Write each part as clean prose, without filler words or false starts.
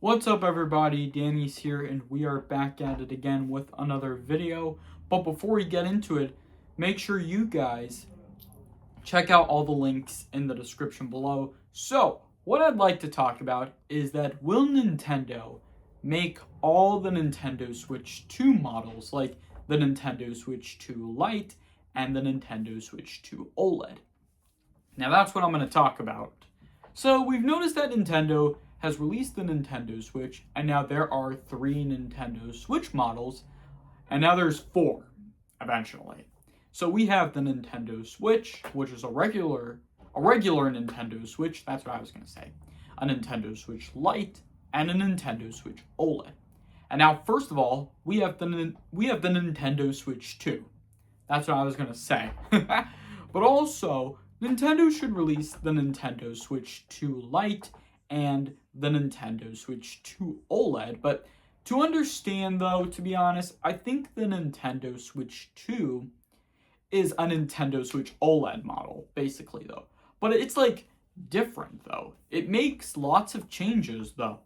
What's up everybody, Danny's here and we are back at it again with another video. But before we get into it, make sure you guys check out all the links in the description below. So, what I'd like to talk about is that will Nintendo make all the Nintendo Switch 2 models, like the Nintendo Switch 2 Lite and the Nintendo Switch 2 OLED? Now that's what I'm going to talk about. So we've noticed that Nintendo has released the Nintendo Switch, and now there are 3 Nintendo Switch models, and now there's 4, eventually. So we have the Nintendo Switch, which is a regular Nintendo Switch, that's what I was going to say, a Nintendo Switch Lite, and a Nintendo Switch OLED. And now, first of all, we have the Nintendo Switch 2. That's what I was going to say. But also, Nintendo should release the Nintendo Switch 2 Lite and the Nintendo Switch 2 OLED. But to understand, though, to be honest, I think the Nintendo Switch 2 is a Nintendo Switch OLED model, basically, though. But it's, like, different, though. It makes lots of changes, though.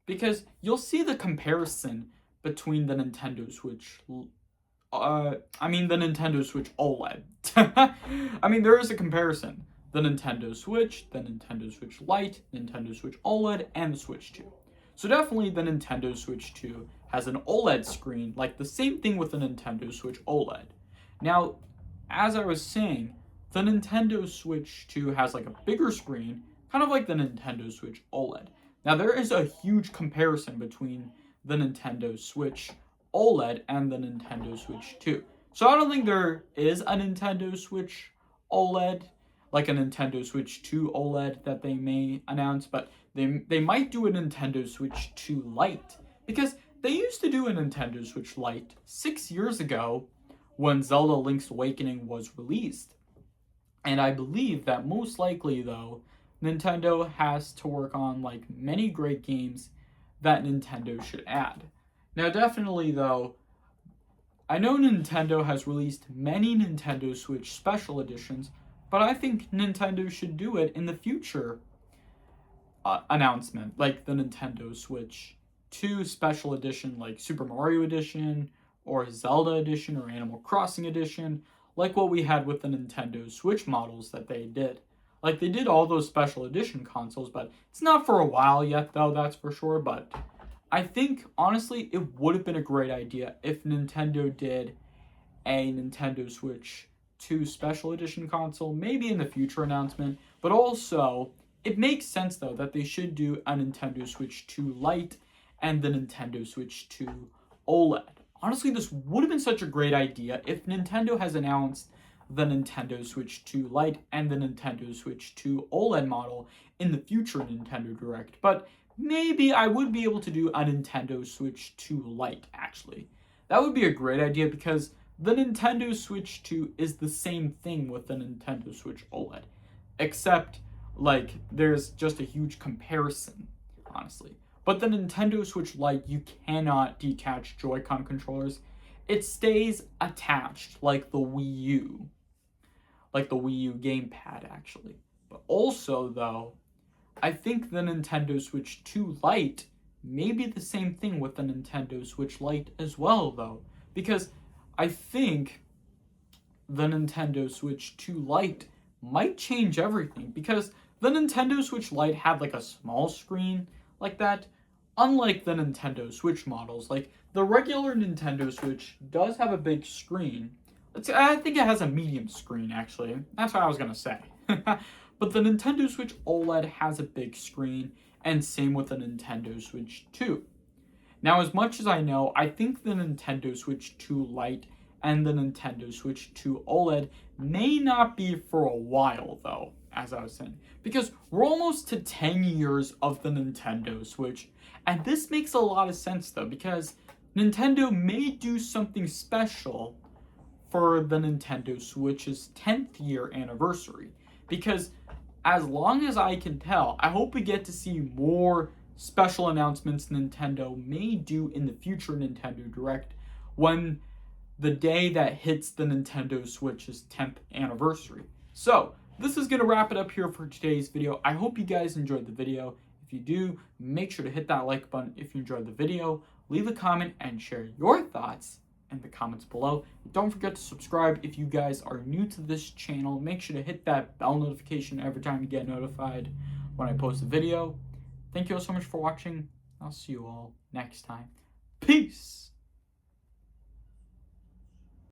Because you'll see the comparison between the Nintendo Switch the Nintendo Switch OLED. I mean, there is a comparison. The Nintendo Switch, the Nintendo Switch Lite, Nintendo Switch OLED, and the Switch 2. So definitely the Nintendo Switch 2 has an OLED screen, like the same thing with the Nintendo Switch OLED. Now, as I was saying, the Nintendo Switch 2 has like a bigger screen, kind of like the Nintendo Switch OLED. Now, there is a huge comparison between the Nintendo Switch OLED and the Nintendo Switch 2. So I don't think there is a Nintendo Switch OLED, like a Nintendo Switch 2 OLED that they may announce, but they might do a Nintendo Switch 2 Lite, because they used to do a Nintendo Switch Lite 6 years ago when Zelda Link's Awakening was released. And I believe that most likely, though, Nintendo has to work on like many great games that Nintendo should add. Now, definitely, though, I know Nintendo has released many Nintendo Switch Special Editions, but I think Nintendo should do it in the future announcement, like the Nintendo Switch 2 Special Edition, like Super Mario Edition, or Zelda Edition, or Animal Crossing Edition, like what we had with the Nintendo Switch models that they did. Like, they did all those Special Edition consoles, but it's not for a while yet, though, that's for sure, but I think, honestly, it would have been a great idea if Nintendo did a Nintendo Switch 2 Special Edition console, maybe in the future announcement, but also, it makes sense, though, that they should do a Nintendo Switch 2 Lite and the Nintendo Switch 2 OLED. Honestly, this would have been such a great idea if Nintendo has announced the Nintendo Switch 2 Lite and the Nintendo Switch 2 OLED model in the future Nintendo Direct, but maybe I would be able to do a Nintendo Switch 2 Lite, actually. That would be a great idea because the Nintendo Switch 2 is the same thing with the Nintendo Switch OLED. Except, like, there's just a huge comparison, honestly. But the Nintendo Switch Lite, you cannot detach Joy-Con controllers. It stays attached, like the Wii U. Like the Wii U gamepad, actually. But also, though, I think the Nintendo Switch 2 Lite may be the same thing with the Nintendo Switch Lite as well, though. Because I think the Nintendo Switch 2 Lite might change everything. Because the Nintendo Switch Lite had like a small screen like that. Unlike the Nintendo Switch models. Like, the regular Nintendo Switch does have a big screen. I think it has a medium screen, actually. That's what I was going to say. But the Nintendo Switch OLED has a big screen, and same with the Nintendo Switch 2. Now, as much as I know, I think the Nintendo Switch 2 Lite and the Nintendo Switch 2 OLED may not be for a while, though, as I was saying. Because we're almost to 10 years of the Nintendo Switch, and this makes a lot of sense, though, because Nintendo may do something special for the Nintendo Switch's 10th year anniversary. Because as long as I can tell, I hope we get to see more special announcements Nintendo may do in the future Nintendo Direct when the day that hits the Nintendo Switch's 10th anniversary. So, this is going to wrap it up here for today's video. I hope you guys enjoyed the video. If you do, make sure to hit that like button if you enjoyed the video. Leave a comment and share your thoughts in the comments below. Don't forget to subscribe if you guys are new to this channel. Make sure to hit that bell notification every time you get notified when I post a video. Thank you all so much for watching. I'll see you all next time. Peace!